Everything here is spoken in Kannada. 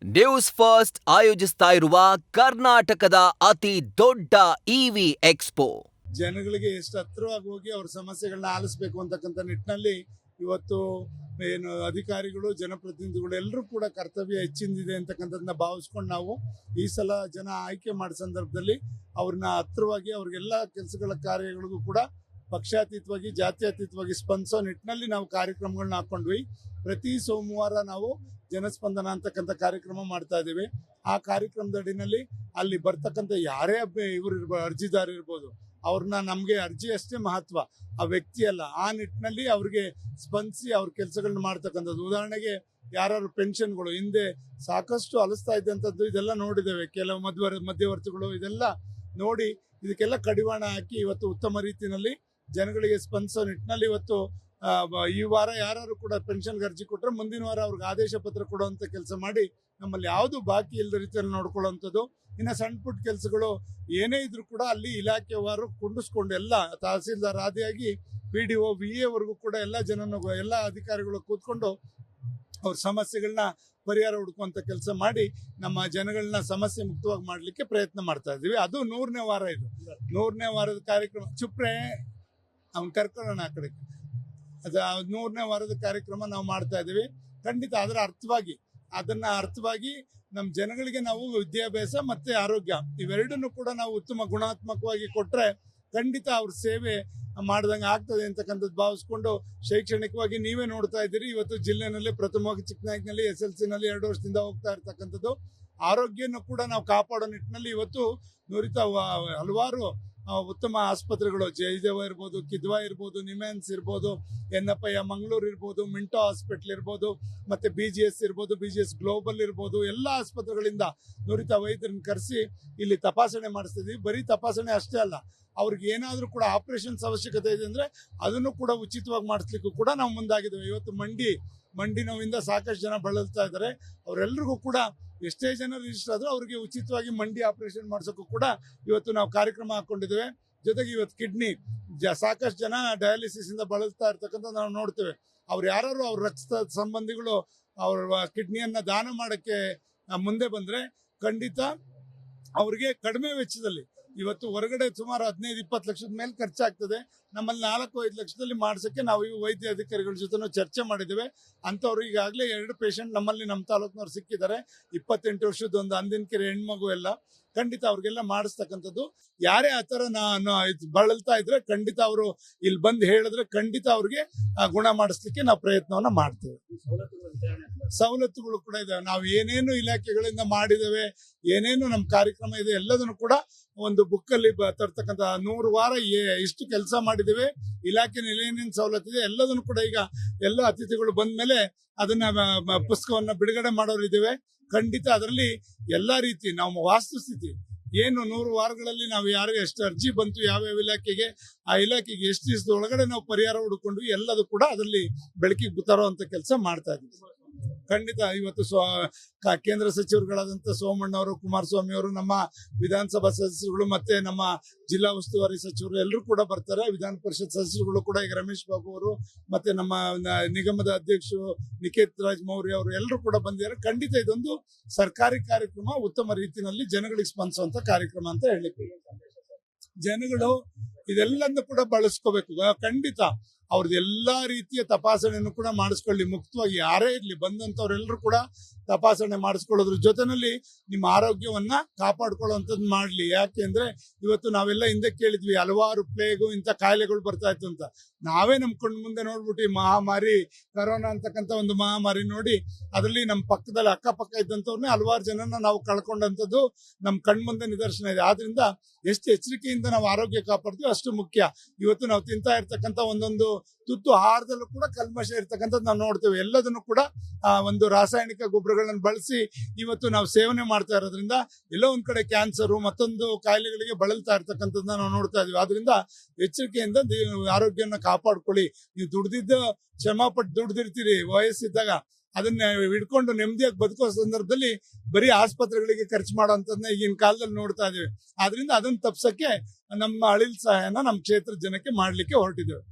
ನ್ಯೂಸ್ ಫಸ್ಟ್ ಆಯೋಜಿಸ್ತಾ ಇರುವ ಕರ್ನಾಟಕದ ಅತಿ ದೊಡ್ಡ ಇವಿ ಎಕ್ಸ್ಪೋ. ಜನಗಳಿಗೆ ಎಷ್ಟು ಹತ್ರವಾಗಿ ಹೋಗಿ ಅವ್ರ ಸಮಸ್ಯೆಗಳನ್ನ ಆಲಿಸಬೇಕು ಅಂತಕ್ಕಂಥ ನಿಟ್ಟಿನಲ್ಲಿ ಇವತ್ತು ಏನು ಅಧಿಕಾರಿಗಳು ಜನಪ್ರತಿನಿಧಿಗಳು ಎಲ್ಲರೂ ಕೂಡ ಕರ್ತವ್ಯ ಹೆಚ್ಚಿಂದಿದೆ ಅಂತಕ್ಕಂಥದ್ದನ್ನ ಭಾವಿಸ್ಕೊಂಡು ನಾವು ಈ ಸಲ ಜನ ಆಯ್ಕೆ ಮಾಡೋ ಸಂದರ್ಭದಲ್ಲಿ ಅವ್ರನ್ನ ಹತ್ರವಾಗಿ ಅವ್ರಿಗೆಲ್ಲ ಕೆಲಸಗಳ ಕಾರ್ಯಗಳಿಗೂ ಕೂಡ ಪಕ್ಷಾತೀತವಾಗಿ ಜಾತ್ಯತೀತವಾಗಿ ಸ್ಪಂದಿಸೋ ನಿಟ್ಟಿನಲ್ಲಿ ನಾವು ಕಾರ್ಯಕ್ರಮಗಳನ್ನ ಹಾಕೊಂಡ್ವಿ. ಪ್ರತಿ ಸೋಮವಾರ ನಾವು ಜನಸ್ಪಂದನ ಅಂತಕ್ಕಂಥ ಕಾರ್ಯಕ್ರಮ ಮಾಡ್ತಾ ಇದ್ದೀವಿ. ಆ ಕಾರ್ಯಕ್ರಮದ ಅಡಿನಲ್ಲಿ ಅಲ್ಲಿ ಬರ್ತಕ್ಕಂಥ ಯಾರೇ ಅರ್ಜಿದಾರ ಇರ್ಬೋದು, ಅವ್ರನ್ನ ನಮಗೆ ಅರ್ಜಿ ಅಷ್ಟೇ ಮಹತ್ವ, ಆ ವ್ಯಕ್ತಿ ಅಲ್ಲ. ಆ ನಿಟ್ಟಿನಲ್ಲಿ ಅವ್ರಿಗೆ ಸ್ಪಂದಿಸಿ ಅವ್ರ ಕೆಲಸಗಳನ್ನ ಮಾಡ್ತಕ್ಕಂಥದ್ದು. ಉದಾಹರಣೆಗೆ ಯಾರು ಪೆನ್ಷನ್ಗಳು ಹಿಂದೆ ಸಾಕಷ್ಟು ಅಲಿಸ್ತಾ ಇದ್ದಂಥದ್ದು ಇದೆಲ್ಲ ನೋಡಿದ್ದೇವೆ. ಕೆಲವು ಮಧ್ಯವರ್ತಿಗಳು ಇದೆಲ್ಲ ನೋಡಿ ಇದಕ್ಕೆಲ್ಲ ಕಡಿವಾಣ ಹಾಕಿ ಇವತ್ತು ಉತ್ತಮ ರೀತಿಯಲ್ಲಿ ಜನಗಳಿಗೆ ಸ್ಪಂದಿಸೋ ನಿಟ್ಟಿನಲ್ಲಿ ಇವತ್ತು ಈ ವಾರ ಯಾರು ಕೂಡ ಪೆನ್ಷನ್ಗೆ ಅರ್ಜಿ ಕೊಟ್ಟರೆ ಮುಂದಿನ ವಾರ ಅವ್ರಿಗೆ ಆದೇಶ ಪತ್ರ ಕೊಡುವಂಥ ಕೆಲಸ ಮಾಡಿ ನಮ್ಮಲ್ಲಿ ಯಾವುದು ಬಾಕಿ ಇಲ್ಲದ ರೀತಿಯಲ್ಲಿ ನೋಡ್ಕೊಳ್ಳೋವಂಥದ್ದು. ಇನ್ನು ಸಣ್ಣ ಪುಟ್ಟ ಕೆಲಸಗಳು ಏನೇ ಇದ್ರೂ ಕೂಡ ಅಲ್ಲಿ ಇಲಾಖೆವಾರು ಕುಂಡಿಸ್ಕೊಂಡು ಎಲ್ಲ ತಹಸೀಲ್ದಾರ್ ಆದಿಯಾಗಿ PDO VA ವರೆಗೂ ಕೂಡ ಎಲ್ಲ ಅಧಿಕಾರಿಗಳು ಕೂತ್ಕೊಂಡು ಅವ್ರ ಸಮಸ್ಯೆಗಳನ್ನ ಪರಿಹಾರ ಹುಡುಕುವಂಥ ಕೆಲಸ ಮಾಡಿ ನಮ್ಮ ಜನಗಳನ್ನ ಸಮಸ್ಯೆ ಮುಕ್ತವಾಗಿ ಮಾಡಲಿಕ್ಕೆ ಪ್ರಯತ್ನ ಮಾಡ್ತಾ ಇದ್ದೀವಿ. ಅದು 100ನೇ ವಾರ. ಇದು 100ನೇ ವಾರದ ಕಾರ್ಯಕ್ರಮ. ಚುಪ್ರೆ ಅವ್ನು ಕರ್ಕೊಳ್ಳೋಣ ಆ ಕಡೆ. ಅದು 100ನೇ ವಾರದ ಕಾರ್ಯಕ್ರಮ ನಾವು ಮಾಡ್ತಾ ಇದ್ದೀವಿ. ಖಂಡಿತ ಅದನ್ನ ಅರ್ಥವಾಗಿ ನಮ್ಮ ಜನಗಳಿಗೆ ನಾವು ವಿದ್ಯಾಭ್ಯಾಸ ಮತ್ತೆ ಆರೋಗ್ಯ ಇವೆರಡನ್ನು ಕೂಡ ನಾವು ಉತ್ತಮ ಗುಣಾತ್ಮಕವಾಗಿ ಕೊಟ್ಟರೆ ಖಂಡಿತ ಅವ್ರ ಸೇವೆ ಮಾಡ್ದಂಗೆ ಆಗ್ತದೆ ಅಂತಕ್ಕಂಥದ್ದು ಭಾವಿಸ್ಕೊಂಡು ಶೈಕ್ಷಣಿಕವಾಗಿ ನೀವೇ ನೋಡ್ತಾ ಇದ್ದೀರಿ. ಇವತ್ತು ಜಿಲ್ಲೆನಲ್ಲಿ ಪ್ರಥಮವಾಗಿ ಚಿಕ್ಕನಾಯಕನಲ್ಲಿ SLCನಲ್ಲಿ 2 ವರ್ಷದಿಂದ ಹೋಗ್ತಾ ಇರ್ತಕ್ಕಂಥದ್ದು. ಆರೋಗ್ಯನ ಕೂಡ ನಾವು ಕಾಪಾಡೋ ನಿಟ್ಟಿನಲ್ಲಿ ಇವತ್ತು ನುರಿತ ಹಲವಾರು ಉತ್ತಮ ಆಸ್ಪತ್ರೆಗಳು, ಜಯದೇವ ಇರ್ಬೋದು, ಕಿದ್ವಾ ಇರ್ಬೋದು, ನಿಮ್ಯಾನ್ಸ್ ಇರ್ಬೋದು, NFI ಮಂಗಳೂರು ಇರ್ಬೋದು, ಮಿಂಟೋ ಹಾಸ್ಪಿಟ್ಲ್ ಇರ್ಬೋದು, ಮತ್ತೆ BGS ಇರ್ಬೋದು, BGS ಗ್ಲೋಬಲ್ ಇರ್ಬೋದು, ಎಲ್ಲ ಆಸ್ಪತ್ರೆಗಳಿಂದ ನುರಿತ ವೈದ್ಯರನ್ನ ಕರೆಸಿ ಇಲ್ಲಿ ತಪಾಸಣೆ ಮಾಡಿಸ್ತಿದ್ವಿ. ಬರೀ ತಪಾಸಣೆ ಅಷ್ಟೇ ಅಲ್ಲ, ಅವ್ರಿಗೆ ಏನಾದರೂ ಕೂಡ ಆಪರೇಷನ್ಸ್ ಅವಶ್ಯಕತೆ ಇದೆ ಅಂದರೆ ಅದನ್ನು ಕೂಡ ಉಚಿತವಾಗಿ ಮಾಡಿಸ್ಲಿಕ್ಕೂ ಕೂಡ ನಾವು ಮುಂದಾಗಿದ್ದೇವೆ. ಇವತ್ತು ಮಂಡಿ ನೋವಿಂದ ಸಾಕಷ್ಟು ಜನ ಬಳಲ್ತಾ ಇದ್ದಾರೆ. ಅವರೆಲ್ಲರಿಗೂ ಕೂಡ ಎಷ್ಟೇ ಜನ ರಿಜಿಸ್ಟರ್ ಆದರೂ ಅವ್ರಿಗೆ ಉಚಿತವಾಗಿ ಮಂಡಿ ಆಪರೇಷನ್ ಮಾಡಿಸೋಕ್ಕೂ ಕೂಡ ಇವತ್ತು ನಾವು ಕಾರ್ಯಕ್ರಮ ಹಾಕ್ಕೊಂಡಿದ್ದೇವೆ. ಜೊತೆಗೆ ಇವತ್ತು ಕಿಡ್ನಿ ಸಾಕಷ್ಟು ಜನ ಡಯಾಲಿಸಿಸ್ ಇಂದ ಬಳಲ್ತಾ ಇರ್ತಕ್ಕಂಥ ನಾವು ನೋಡ್ತೇವೆ. ಅವ್ರು ಯಾರು ಅವ್ರ ರಕ್ತ ಸಂಬಂಧಿಗಳು ಅವ್ರ ಕಿಡ್ನಿಯನ್ನ ದಾನ ಮಾಡೋಕ್ಕೆ ಮುಂದೆ ಬಂದರೆ ಖಂಡಿತ ಅವ್ರಿಗೆ ಕಡಿಮೆ ವೆಚ್ಚದಲ್ಲಿ ಇವತ್ತು ಹೊರಗಡೆ ಸುಮಾರು 15-20 ಲಕ್ಷದ ಮೇಲೆ ಖರ್ಚಾಗ್ತದೆ. ನಮ್ಮಲ್ಲಿ 4-5 ಲಕ್ಷದಲ್ಲಿ ಮಾಡ್ಸೋಕ್ಕೆ ನಾವು ಈ ವೈದ್ಯ ಅಧಿಕಾರಿಗಳ ಜೊತೆ ಚರ್ಚೆ ಮಾಡಿದ್ದೇವೆ. ಅಂಥವ್ರು ಈಗಾಗಲೇ 2 ಪೇಷಂಟ್ ನಮ್ಮ ತಾಲೂಕಿನವ್ರು ಸಿಕ್ಕಿದ್ದಾರೆ. 28 ವರ್ಷದ ಒಂದು ಅಂದಿನಕೆರೆ ಹೆಣ್ಮಗು ಎಲ್ಲ. ಖಂಡಿತ ಅವ್ರಿಗೆಲ್ಲ ಮಾಡಿಸ್ತಕ್ಕಂಥದ್ದು. ಯಾರೇ ಆ ಥರ ಬಳಲ್ತಾ ಇದ್ರೆ ಖಂಡಿತ ಅವರು ಇಲ್ಲಿ ಬಂದು ಹೇಳಿದ್ರೆ ಖಂಡಿತ ಅವ್ರಿಗೆ ಗುಣ ಮಾಡಿಸ್ಲಿಕ್ಕೆ ನಾವು ಪ್ರಯತ್ನವನ್ನ ಮಾಡ್ತೇವೆ. ಸವಲತ್ತುಗಳು ಕೂಡ ಇದಾವೆ. ನಾವು ಏನೇನು ಇಲಾಖೆಗಳಿಂದ ಮಾಡಿದ್ದೇವೆ, ಏನೇನು ನಮ್ಮ ಕಾರ್ಯಕ್ರಮ ಇದೆ ಎಲ್ಲದನ್ನು ಕೂಡ ಒಂದು ಬುಕ್ಕಲ್ಲಿ ತರ್ತಕ್ಕಂಥ 100 ವಾರ ಇಷ್ಟು ಕೆಲಸ ಮಾಡಿದ್ದೇವೆ, ಇಲಾಖೆನಲ್ಲಿ ಏನೇನು ಸವಲತ್ತಿದೆ ಎಲ್ಲದನ್ನು ಕೂಡ ಈಗ ಎಲ್ಲ ಅತಿಥಿಗಳು ಬಂದ ಮೇಲೆ ಅದನ್ನ ಪುಸ್ತಕವನ್ನ ಬಿಡುಗಡೆ ಮಾಡೋರಿದ್ದೇವೆ. ಖಂಡಿತ ಅದರಲ್ಲಿ ಎಲ್ಲಾ ರೀತಿ ನಾವು ವಾಸ್ತುಸ್ಥಿತಿ ಏನು 100 ವಾರಗಳಲ್ಲಿ ನಾವು ಯಾರಿಗೆ ಎಷ್ಟು ಅರ್ಜಿ ಬಂತು, ಯಾವ್ಯಾವ ಇಲಾಖೆಗೆ, ಆ ಇಲಾಖೆಗೆ ಎಷ್ಟು ದಿವಸದ ಒಳಗಡೆ ನಾವು ಪರಿಹಾರ ಹುಡುಕೊಂಡ್ವಿ ಎಲ್ಲದೂ ಕೂಡ ಅದರಲ್ಲಿ ಬೆಳಕಿಗೆ ತರುವಂತ ಕೆಲಸ ಮಾಡ್ತಾ ಇದ್ದೀವಿ. ಖಂಡಿತ ಇವತ್ತು ಕೇಂದ್ರ ಸಚಿವರುಗಳಾದಂಥ ಸೋಮಣ್ಣ ಅವರು, ಕುಮಾರಸ್ವಾಮಿ ಅವರು, ನಮ್ಮ ವಿಧಾನಸಭಾ ಸದಸ್ಯರುಗಳು ಮತ್ತೆ ನಮ್ಮ ಜಿಲ್ಲಾ ಉಸ್ತುವಾರಿ ಸಚಿವರು ಎಲ್ಲರೂ ಕೂಡ ಬರ್ತಾರೆ. ವಿಧಾನ ಪರಿಷತ್ ಸದಸ್ಯರುಗಳು ಕೂಡ ಈಗ ರಮೇಶ್ ಬಾಬು ಅವರು ಮತ್ತೆ ನಮ್ಮ ನಿಗಮದ ಅಧ್ಯಕ್ಷರು ನಿಕೇತ್ ರಾಜ್ ಮೌರ್ಯ ಅವರು ಎಲ್ಲರೂ ಕೂಡ ಬಂದಿದ್ದಾರೆ. ಖಂಡಿತ ಇದೊಂದು ಸರ್ಕಾರಿ ಕಾರ್ಯಕ್ರಮ, ಉತ್ತಮ ರೀತಿಯಲ್ಲಿ ಜನಗಳಿಗೆ ಸ್ಪಂದಿಸುವಂತ ಕಾರ್ಯಕ್ರಮ ಅಂತ ಹೇಳಿಕ್ಕೆ ಜನಗಳು ಇದೆಲ್ಲದನ್ನು ಕೂಡ ಬಳಸ್ಕೋಬೇಕು. ಖಂಡಿತ ಅವ್ರದ್ದು ಎಲ್ಲಾ ರೀತಿಯ ತಪಾಸಣೆಯನ್ನು ಕೂಡ ಮಾಡಿಸ್ಕೊಳ್ಳಿ. ಮುಕ್ತವಾಗಿ ಯಾರೇ ಇರ್ಲಿ ಬಂದಂತವ್ರೆಲ್ಲರೂ ಕೂಡ ತಪಾಸಣೆ ಮಾಡಿಸ್ಕೊಳ್ಳೋದ್ರ ಜೊತೆನಲ್ಲಿ ನಿಮ್ಮ ಆರೋಗ್ಯವನ್ನ ಕಾಪಾಡ್ಕೊಳ್ಳುವಂಥದ್ದು ಮಾಡ್ಲಿ. ಯಾಕೆ ಅಂದ್ರೆ ಇವತ್ತು ನಾವೆಲ್ಲ ಹಿಂದೆ ಕೇಳಿದ್ವಿ ಹಲವಾರು ಪ್ಲೇಗು ಇಂಥ ಕಾಯಿಲೆಗಳು ಬರ್ತಾ ಇತ್ತು ಅಂತ. ನಾವೇ ನಮ್ ಕಣ್ಣು ಮುಂದೆ ನೋಡ್ಬಿಟ್ಟು ಈ ಮಹಾಮಾರಿ ಕರೋನಾ ಅಂತಕ್ಕಂಥ ಒಂದು ಮಹಾಮಾರಿ ನೋಡಿ ಅದರಲ್ಲಿ ನಮ್ಮ ಪಕ್ಕದಲ್ಲಿ ಅಕ್ಕಪಕ್ಕ ಇದ್ದಂಥವ್ರನ್ನೇ ಹಲವಾರು ಜನನ ನಾವು ಕಳ್ಕೊಂಡಂಥದ್ದು ನಮ್ಮ ಕಣ್ಮುಂದೆ ನಿದರ್ಶನ ಇದೆ. ಆದ್ರಿಂದ ಎಷ್ಟು ಎಚ್ಚರಿಕೆಯಿಂದ ನಾವು ಆರೋಗ್ಯ ಕಾಪಾಡ್ತೀವಿ ಅಷ್ಟು ಮುಖ್ಯ. ಇವತ್ತು ನಾವು ತಿಂತಾ ಇರ್ತಕ್ಕಂಥ ಒಂದೊಂದು ತುತ್ತು ಆಹಾರದಲ್ಲೂ ಕೂಡ ಕಲ್ಮಶ ಇರ್ತಕ್ಕಂಥದ್ದು ನಾವು ನೋಡ್ತೇವೆ. ಎಲ್ಲದನ್ನು ಕೂಡ ಒಂದು ರಾಸಾಯನಿಕ ಗೊಬ್ಬರಗಳನ್ನು ಬಳಸಿ ಇವತ್ತು ನಾವು ಸೇವನೆ ಮಾಡ್ತಾ ಇರೋದ್ರಿಂದ ಎಲ್ಲೋ ಒಂದ್ ಕಡೆ ಕ್ಯಾನ್ಸರು ಮತ್ತೊಂದು ಕಾಯಿಲೆಗಳಿಗೆ ಬಳಲ್ತಾ ಇರ್ತಕ್ಕಂಥದ್ದನ್ನ ನಾವು ನೋಡ್ತಾ ಇದೀವಿ. ಆದ್ರಿಂದ ಎಚ್ಚರಿಕೆಯಿಂದ ಆರೋಗ್ಯನ ಕಾಪಾಡ್ಕೊಳ್ಳಿ. ನೀವು ಶ್ರಮಪಟ್ಟು ದುಡ್ದಿರ್ತೀರಿ ವಯಸ್ಸಿದ್ದಾಗ, ಅದನ್ನ ಹಿಡ್ಕೊಂಡು ನೆಮ್ಮದಿಯಾಗಿ ಬದುಕೋ ಸಂದರ್ಭದಲ್ಲಿ ಬರೀ ಆಸ್ಪತ್ರೆಗಳಿಗೆ ಖರ್ಚು ಮಾಡೋಂಥದ್ದನ್ನ ಈಗಿನ ಕಾಲದಲ್ಲಿ ನೋಡ್ತಾ ಇದೀವಿ. ಆದ್ರಿಂದ ಅದನ್ನ ತಪ್ಸಕ್ಕೆ ನಮ್ಮ ಅಳಿಲ್ ಸಹಾಯನ ನಮ್ಮ ಕ್ಷೇತ್ರದ ಜನಕ್ಕೆ ಮಾಡ್ಲಿಕ್ಕೆ ಹೊರಟಿದ್ದೇವೆ.